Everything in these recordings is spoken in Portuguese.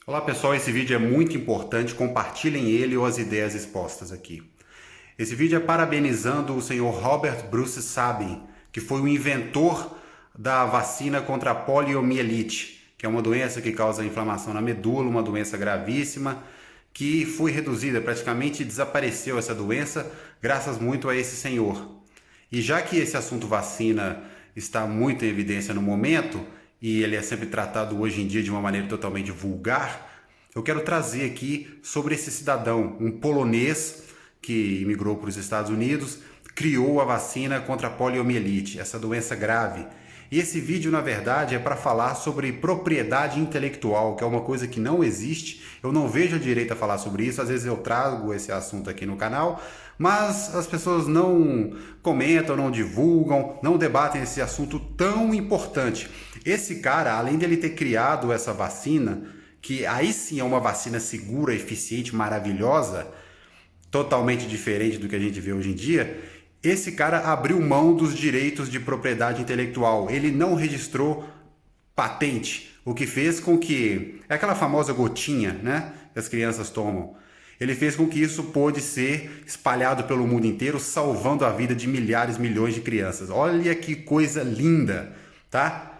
Olá pessoal, esse vídeo é muito importante, compartilhem ele ou as ideias expostas aqui. Esse vídeo é parabenizando o senhor Robert Bruce Sabin, que foi o inventor da vacina contra a poliomielite, que é uma doença que causa inflamação na medula, uma doença gravíssima, que foi reduzida, praticamente desapareceu essa doença, graças muito a esse senhor. E já que esse assunto vacina está muito em evidência no momento, e ele é sempre tratado hoje em dia de uma maneira totalmente vulgar, eu quero trazer aqui sobre esse cidadão, um polonês que imigrou para os Estados Unidos, criou a vacina contra a poliomielite, essa doença grave. E esse vídeo, na verdade, é para falar sobre propriedade intelectual, que é uma coisa que não existe. Eu não vejo a direita falar sobre isso, às vezes eu trago esse assunto aqui no canal, mas as pessoas não comentam, não divulgam, não debatem esse assunto tão importante. Esse cara, além de ele ter criado essa vacina, que aí sim é uma vacina segura, eficiente, maravilhosa, totalmente diferente do que a gente vê hoje em dia, esse cara abriu mão dos direitos de propriedade intelectual. Ele não registrou patente, o que fez com que... É aquela famosa gotinha, né, que as crianças tomam. Ele fez com que isso pôde ser espalhado pelo mundo inteiro, salvando a vida de milhares, milhões de crianças. Olha que coisa linda, tá?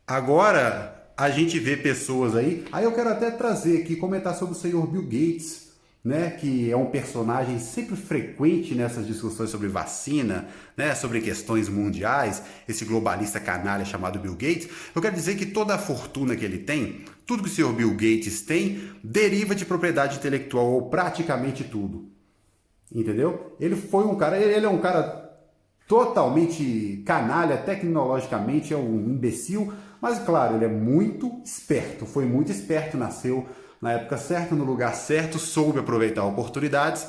Agora a gente vê pessoas aí eu quero até trazer aqui, comentar sobre o senhor Bill Gates, né, que é um personagem sempre frequente nessas discussões sobre vacina, né, sobre questões mundiais, esse globalista canalha chamado Bill Gates. Eu quero dizer que toda a fortuna que ele tem, tudo que o senhor Bill Gates tem, deriva de propriedade intelectual, ou praticamente tudo. Entendeu? Ele foi um cara, ele é um cara totalmente canalha, tecnologicamente é um imbecil, mas claro, ele é muito esperto, foi muito esperto, nasceu na época certa, no lugar certo, soube aproveitar oportunidades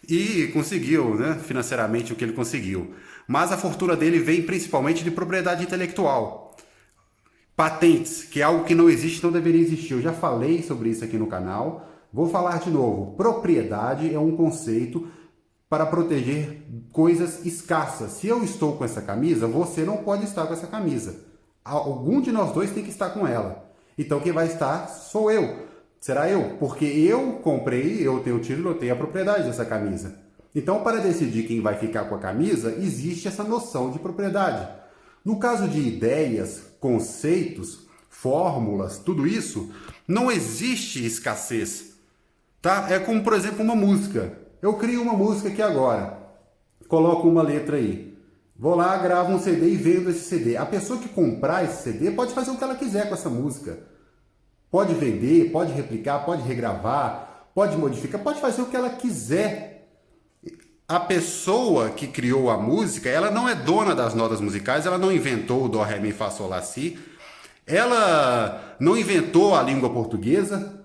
e conseguiu, né, financeiramente o que ele conseguiu. Mas a fortuna dele vem principalmente de propriedade intelectual. Patentes, que é algo que não existe, não deveria existir. Eu já falei sobre isso aqui no canal, vou falar de novo. Propriedade é um conceito para proteger coisas escassas. Se eu estou com essa camisa, você não pode estar com essa camisa. Algum de nós dois tem que estar com ela. Então quem vai estar sou eu. Será eu, porque eu comprei, eu tenho o título, eu tenho a propriedade dessa camisa. Então, para decidir quem vai ficar com a camisa, existe essa noção de propriedade. No caso de ideias, conceitos, fórmulas, tudo isso, não existe escassez. Tá? É como, por exemplo, uma música. Eu crio uma música aqui agora, coloco uma letra aí. Vou lá, gravo um CD e vendo esse CD. A pessoa que comprar esse CD pode fazer o que ela quiser com essa música. Pode vender, pode replicar, pode regravar, pode modificar, pode fazer o que ela quiser. A pessoa que criou a música, ela não é dona das notas musicais, ela não inventou o Dó, Ré, Mi, Fá, Sol, Lá, Si. Ela não inventou a língua portuguesa,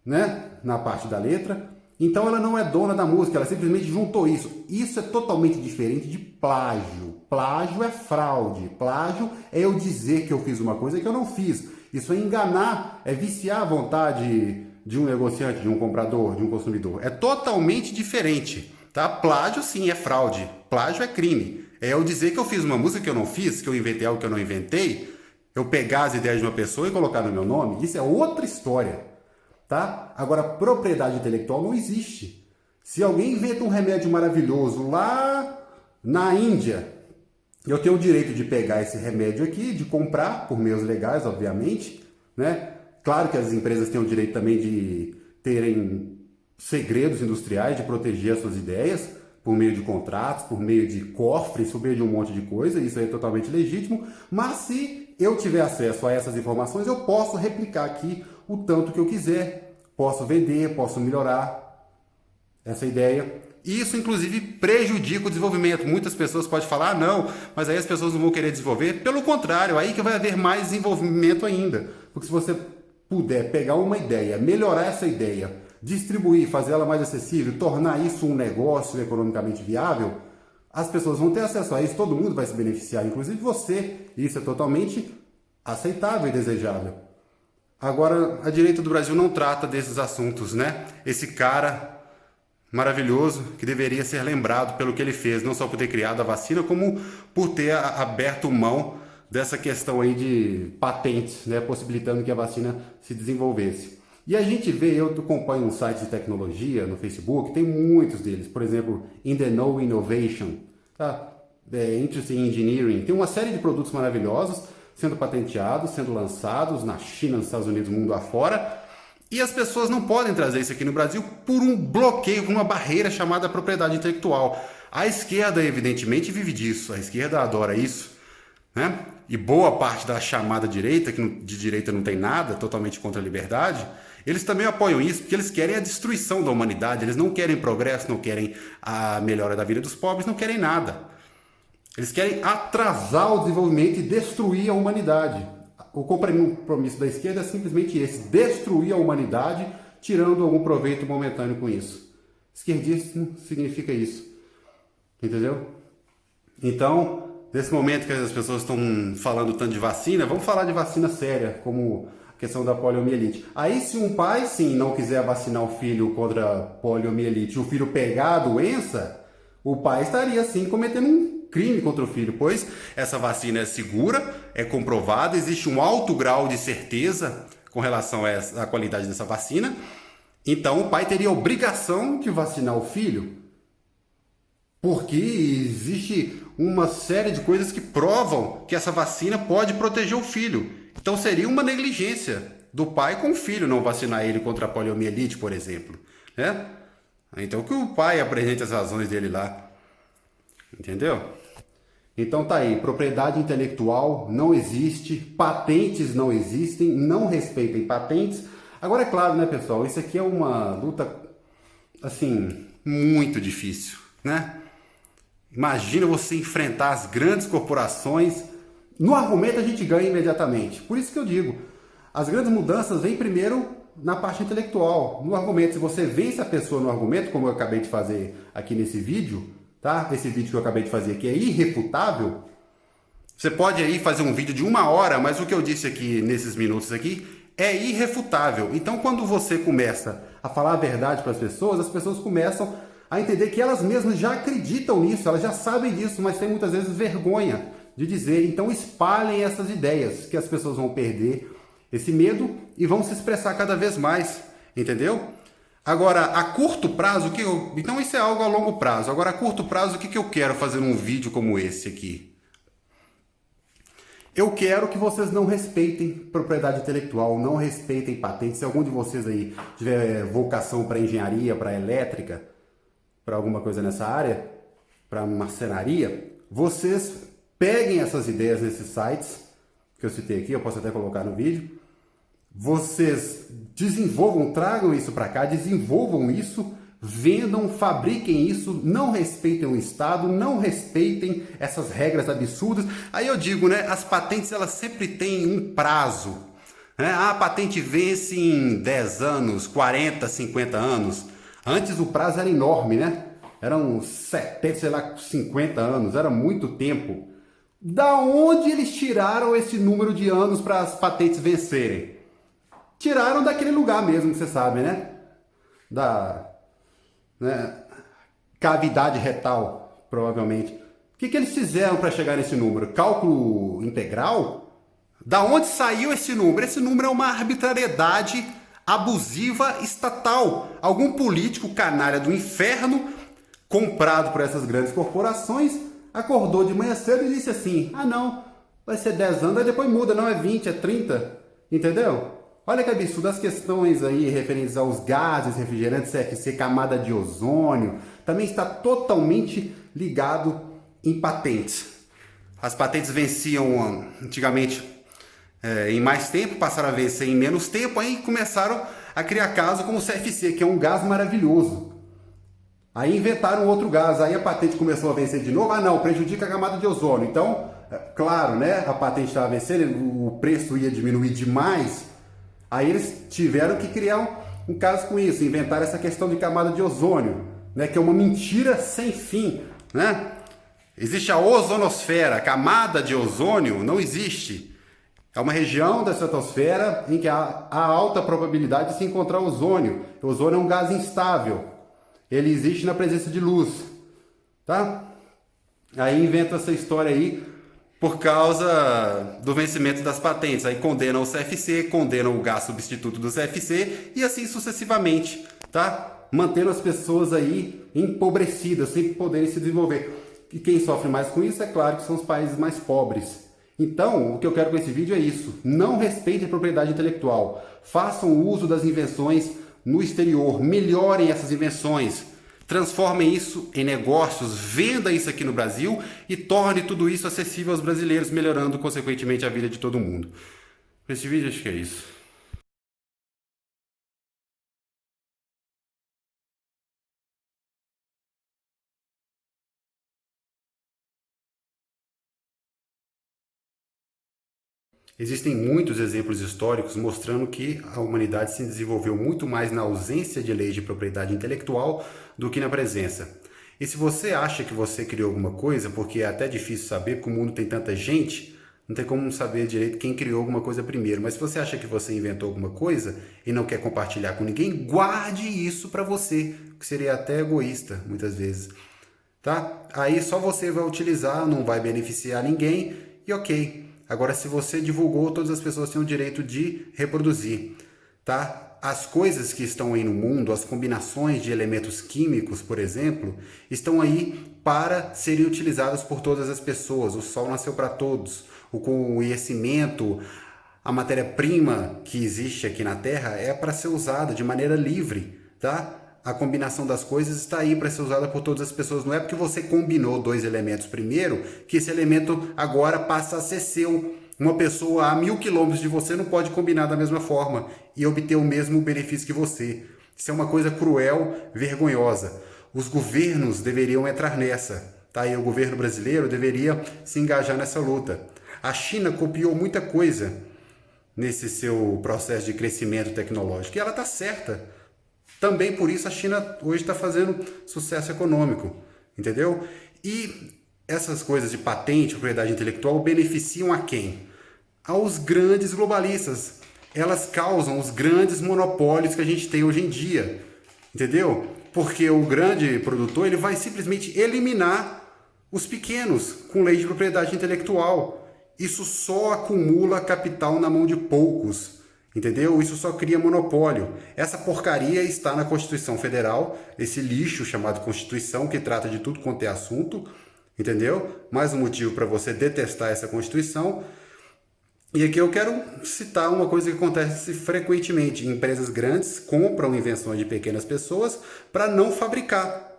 né, na parte da letra. Então ela não é dona da música, ela simplesmente juntou isso. Isso é totalmente diferente de plágio. Plágio é fraude. Plágio é eu dizer que eu fiz uma coisa que eu não fiz. Isso é enganar, é viciar a vontade de um negociante, de um comprador, de um consumidor. É totalmente diferente, tá? Plágio sim é fraude, plágio é crime. É eu dizer que eu fiz uma música que eu não fiz, que eu inventei algo que eu não inventei, eu pegar as ideias de uma pessoa e colocar no meu nome, isso é outra história, tá? Agora, propriedade intelectual não existe. Se alguém inventa um remédio maravilhoso lá na Índia, eu tenho o direito de pegar esse remédio aqui, de comprar, por meios legais, obviamente, né? Claro que as empresas têm o direito também de terem segredos industriais, de proteger as suas ideias, por meio de contratos, por meio de cofres, por meio de um monte de coisa, isso é totalmente legítimo, mas se eu tiver acesso a essas informações, eu posso replicar aqui o tanto que eu quiser, posso vender, posso melhorar essa ideia. E isso, inclusive, prejudica o desenvolvimento. Muitas pessoas podem falar, ah, não, mas aí as pessoas não vão querer desenvolver. Pelo contrário, aí que vai haver mais desenvolvimento ainda. Porque se você puder pegar uma ideia, melhorar essa ideia, distribuir, fazer ela mais acessível, tornar isso um negócio economicamente viável, as pessoas vão ter acesso a isso, todo mundo vai se beneficiar, inclusive você. Isso é totalmente aceitável e desejável. Agora, a direita do Brasil não trata desses assuntos, né? Esse cara maravilhoso, que deveria ser lembrado pelo que ele fez, não só por ter criado a vacina, como por ter aberto mão dessa questão aí de patentes, né, possibilitando que a vacina se desenvolvesse. E a gente vê, eu acompanho um site de tecnologia no Facebook, tem muitos deles, por exemplo, In the Know Innovation, tá? Interesting Engineering, tem uma série de produtos maravilhosos sendo patenteados, sendo lançados na China, nos Estados Unidos, mundo afora, e as pessoas não podem trazer isso aqui no Brasil por um bloqueio, por uma barreira chamada propriedade intelectual. A esquerda, evidentemente, vive disso, a esquerda adora isso, né? E boa parte da chamada direita, que de direita não tem nada, totalmente contra a liberdade, eles também apoiam isso porque eles querem a destruição da humanidade, eles não querem progresso, não querem a melhora da vida dos pobres, não querem nada. Eles querem atrasar o desenvolvimento e destruir a humanidade. O compromisso da esquerda é simplesmente esse, destruir a humanidade, tirando algum proveito momentâneo com isso. Esquerdismo significa isso, entendeu? Então, nesse momento que as pessoas estão falando tanto de vacina, vamos falar de vacina séria, como a questão da poliomielite. Aí se um pai, sim, não quiser vacinar o filho contra a poliomielite e o filho pegar a doença, o pai estaria, sim, cometendo um crime contra o filho, pois essa vacina é segura, é comprovada, existe um alto grau de certeza com relação à qualidade dessa vacina, então o pai teria a obrigação de vacinar o filho, porque existe uma série de coisas que provam que essa vacina pode proteger o filho. Então seria uma negligência do pai com o filho não vacinar ele contra a poliomielite, por exemplo, né? Então que o pai apresente as razões dele lá, entendeu? Então tá aí, propriedade intelectual não existe, patentes não existem, não respeitem patentes. Agora é claro, né, pessoal, isso aqui é uma luta, assim, muito difícil, né? Imagina você enfrentar as grandes corporações. No argumento a gente ganha imediatamente. Por isso que eu digo, as grandes mudanças vêm primeiro na parte intelectual. No argumento, se você vence a pessoa no argumento, como eu acabei de fazer aqui nesse vídeo, tá? Esse vídeo que eu acabei de fazer aqui é irrefutável. Você pode aí fazer um vídeo de 1 hora, mas o que eu disse aqui nesses minutos aqui é irrefutável. Então quando você começa a falar a verdade para as pessoas começam a entender que elas mesmas já acreditam nisso, elas já sabem disso, mas têm muitas vezes vergonha de dizer. Então espalhem essas ideias, que as pessoas vão perder esse medo e vão se expressar cada vez mais, entendeu? Agora, a curto prazo, então isso é algo a longo prazo. Agora, a curto prazo, o que eu quero fazer num vídeo como esse aqui? Eu quero que vocês não respeitem propriedade intelectual, não respeitem patentes. Se algum de vocês aí tiver vocação para engenharia, para elétrica, para alguma coisa nessa área, para marcenaria, vocês peguem essas ideias nesses sites que eu citei aqui, eu posso até colocar no vídeo. Vocês desenvolvam, tragam isso para cá, desenvolvam isso, vendam, fabriquem isso, não respeitem o Estado, não respeitem essas regras absurdas. Aí eu digo, né, as patentes elas sempre têm um prazo, né? A patente vence em 10 anos, 40, 50 anos. Antes o prazo era enorme, né? Eram 70, sei lá, 50 anos, era muito tempo. Da onde eles tiraram esse número de anos para as patentes vencerem? Tiraram daquele lugar mesmo, que você sabe, né? Cavidade retal, provavelmente. O que eles fizeram para chegar nesse número? Cálculo integral? Da onde saiu esse número? Esse número é uma arbitrariedade abusiva estatal. Algum político canalha do inferno, comprado por essas grandes corporações, acordou de manhã cedo e disse assim, ah não, vai ser 10 anos, aí depois muda, não é 20, é 30, entendeu? Olha que absurdo, as questões aí referentes aos gases, refrigerantes, CFC, camada de ozônio, também está totalmente ligado em patentes. As patentes venciam antigamente em mais tempo, passaram a vencer em menos tempo, aí começaram a criar casos como o CFC, que é um gás maravilhoso. Aí inventaram outro gás, aí a patente começou a vencer de novo, ah não, prejudica a camada de ozônio. Então, claro, né, a patente estava vencendo, o preço ia diminuir demais. Aí eles tiveram que criar um caso com isso, inventaram essa questão de camada de ozônio, né, que é uma mentira sem fim, né? Existe a ozonosfera, a camada de ozônio não existe. É uma região da estratosfera em que há alta probabilidade de se encontrar ozônio. O ozônio é um gás instável, ele existe na presença de luz, tá? Aí inventa essa história aí por causa do vencimento das patentes. Aí condenam o CFC, condenam o gás substituto do CFC e assim sucessivamente, tá? Mantendo as pessoas aí empobrecidas, sem poderem se desenvolver. E quem sofre mais com isso, é claro, que são os países mais pobres. Então, o que eu quero com esse vídeo é isso. Não respeitem a propriedade intelectual. Façam uso das invenções no exterior. Melhorem essas invenções. Transformem isso em negócios. Venda isso aqui no Brasil e torne tudo isso acessível aos brasileiros, melhorando, consequentemente, a vida de todo mundo. Esse vídeo, acho que é isso. Existem muitos exemplos históricos mostrando que a humanidade se desenvolveu muito mais na ausência de leis de propriedade intelectual do que na presença. E se você acha que você criou alguma coisa, porque é até difícil saber, porque o mundo tem tanta gente, não tem como saber direito quem criou alguma coisa primeiro. Mas se você acha que você inventou alguma coisa e não quer compartilhar com ninguém, guarde isso para você, que seria até egoísta muitas vezes. Tá? Aí só você vai utilizar, não vai beneficiar ninguém e ok. Agora, se você divulgou, todas as pessoas têm o direito de reproduzir, tá? As coisas que estão aí no mundo, as combinações de elementos químicos, por exemplo, estão aí para serem utilizadas por todas as pessoas. O sol nasceu para todos. O conhecimento, a matéria-prima que existe aqui na Terra é para ser usada de maneira livre, tá? A combinação das coisas está aí para ser usada por todas as pessoas. Não é porque você combinou dois elementos primeiro que esse elemento agora passa a ser seu. Uma pessoa a 1000 quilômetros de você não pode combinar da mesma forma e obter o mesmo benefício que você. Isso é uma coisa cruel, vergonhosa. Os governos deveriam entrar nessa, tá? E o governo brasileiro deveria se engajar nessa luta. A China copiou muita coisa nesse seu processo de crescimento tecnológico e ela está certa. Também por isso a China hoje está fazendo sucesso econômico, entendeu? E essas coisas de patente, propriedade intelectual, beneficiam a quem? Aos grandes globalistas. Elas causam os grandes monopólios que a gente tem hoje em dia, entendeu? Porque o grande produtor ele vai simplesmente eliminar os pequenos com lei de propriedade intelectual. Isso só acumula capital na mão de poucos. Entendeu? Isso só cria monopólio. Essa porcaria está na Constituição Federal, esse lixo chamado Constituição, que trata de tudo quanto é assunto, entendeu? Mais um motivo para você detestar essa Constituição. E aqui eu quero citar uma coisa que acontece frequentemente. Empresas grandes compram invenções de pequenas pessoas para não fabricar.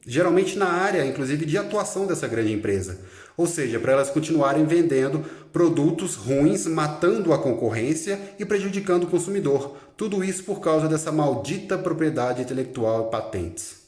Geralmente na área, inclusive, de atuação dessa grande empresa. Ou seja, para elas continuarem vendendo produtos ruins, matando a concorrência e prejudicando o consumidor. Tudo isso por causa dessa maldita propriedade intelectual e patentes.